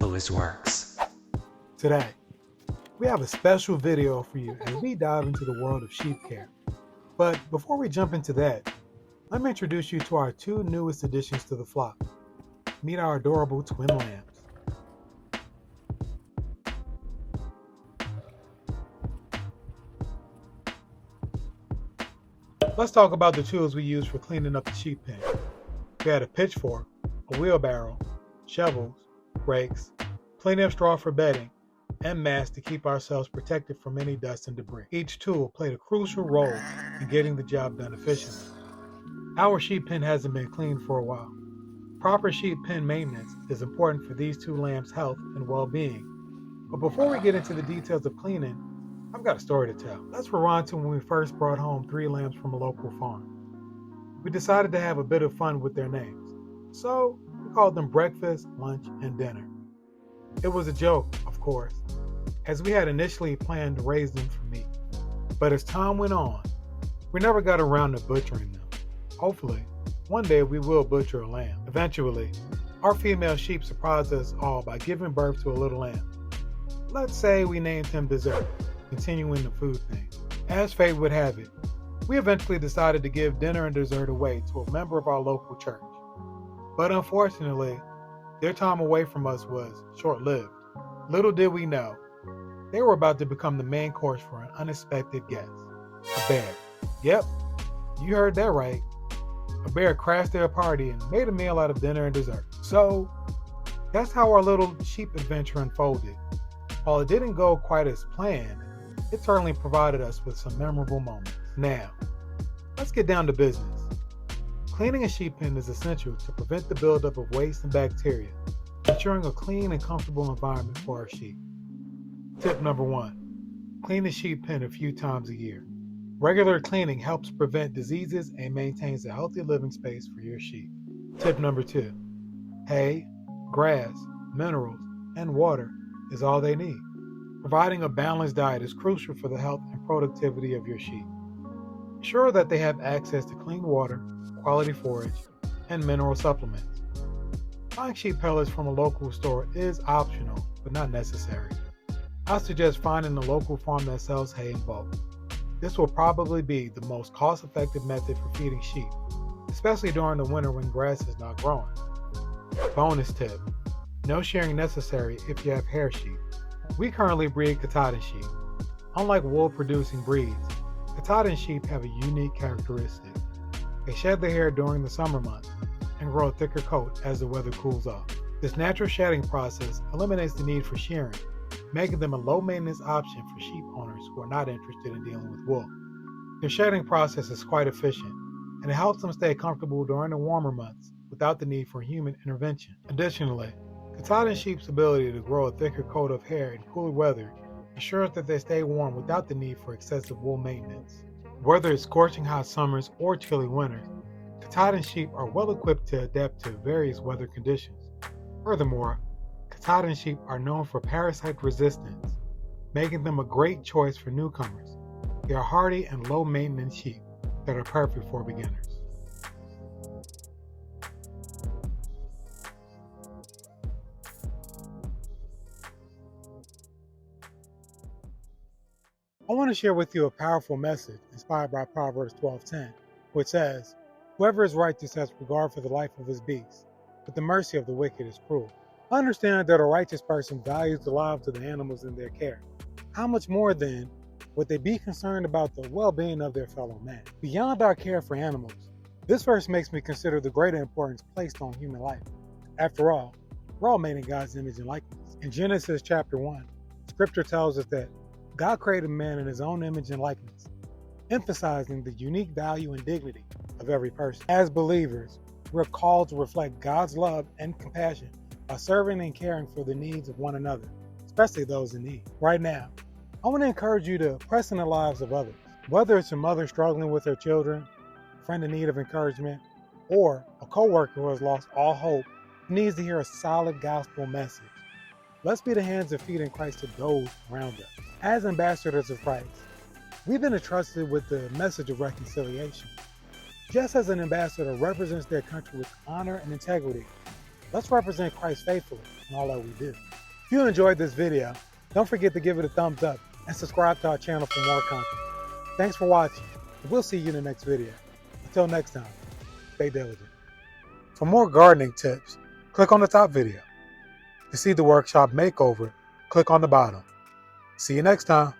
simplest works. Today, we have a special video for you as we dive into the world of sheep care. But before we jump into that, let me introduce you to our two newest additions to the flock. Meet our adorable twin lambs. Let's talk about the tools we use for cleaning up the sheep pen. We had a pitchfork, a wheelbarrow, shovels, rakes, plenty of straw for bedding, and mats to keep ourselves protected from any dust and debris. Each tool played a crucial role in getting the job done efficiently. Our sheep pen hasn't been cleaned for a while. Proper sheep pen maintenance is important for these two lambs' health and well-being. But before we get into the details of cleaning, I've got a story to tell. Let's rewind to when we first brought home 3 lambs from a local farm. We decided to have a bit of fun with their names, so we called them breakfast, lunch, and dinner. It was a joke, of course, as we had initially planned to raise them for meat. But as time went on, we never got around to butchering them. Hopefully, one day we will butcher a lamb. Eventually, our female sheep surprised us all by giving birth to a little lamb. Let's say we named him Dessert, continuing the food thing. As fate would have it, we eventually decided to give dinner and dessert away to a member of our local church. But unfortunately, their time away from us was short-lived. Little did we know, they were about to become the main course for an unexpected guest. A bear. Yep, you heard that right. A bear crashed their party and made a meal out of dinner and dessert. So, that's how our little sheep adventure unfolded. While it didn't go quite as planned, it certainly provided us with some memorable moments. Now, let's get down to business. Cleaning a sheep pen is essential to prevent the buildup of waste and bacteria, ensuring a clean and comfortable environment for our sheep. Tip number 1, clean the sheep pen a few times a year. Regular cleaning helps prevent diseases and maintains a healthy living space for your sheep. Tip number 2, hay, grass, minerals, and water is all they need. Providing a balanced diet is crucial for the health and productivity of your sheep. Ensure that they have access to clean water, quality forage, and mineral supplements. Buying sheep pellets from a local store is optional, but not necessary. I suggest finding a local farm that sells hay in bulk. This will probably be the most cost-effective method for feeding sheep, especially during the winter when grass is not growing. Bonus tip, no shearing necessary if you have hair sheep. We currently breed Katahdin sheep. Unlike wool-producing breeds, Katahdin sheep have a unique characteristic. They shed their hair during the summer months and grow a thicker coat as the weather cools off. This natural shedding process eliminates the need for shearing, making them a low-maintenance option for sheep owners who are not interested in dealing with wool. Their shedding process is quite efficient, and it helps them stay comfortable during the warmer months without the need for human intervention. Additionally, Katahdin sheep's ability to grow a thicker coat of hair in cooler weather ensures that they stay warm without the need for excessive wool maintenance. Whether it's scorching hot summers or chilly winters, Katahdin sheep are well equipped to adapt to various weather conditions. Furthermore, Katahdin sheep are known for parasite resistance, making them a great choice for newcomers. They are hardy and low-maintenance sheep that are perfect for beginners. I want to share with you a powerful message inspired by Proverbs 12:10, which says, "Whoever is righteous has regard for the life of his beast, but the mercy of the wicked is cruel." I understand that a righteous person values the lives of the animals in their care. How much more then would they be concerned about the well-being of their fellow man? Beyond our care for animals, this verse makes me consider the greater importance placed on human life. After all, we're all made in God's image and likeness. In Genesis chapter 1, Scripture tells us that God created man in his own image and likeness, emphasizing the unique value and dignity of every person. As believers, we're called to reflect God's love and compassion by serving and caring for the needs of one another, especially those in need. Right now, I want to encourage you to press in the lives of others. Whether it's a mother struggling with her children, a friend in need of encouragement, or a coworker who has lost all hope and needs to hear a solid gospel message. Let's be the hands and feet in Christ to those around us. As ambassadors of Christ, we've been entrusted with the message of reconciliation. Just as an ambassador represents their country with honor and integrity, Let's represent Christ faithfully in all that we do. If you enjoyed this video, don't forget to give it a thumbs up and subscribe to our channel for more content. Thanks for watching, and we'll see you in the next video. Until next time, stay diligent. For more gardening tips, click on the top video. To see the workshop makeover, click on the bottom. See you next time.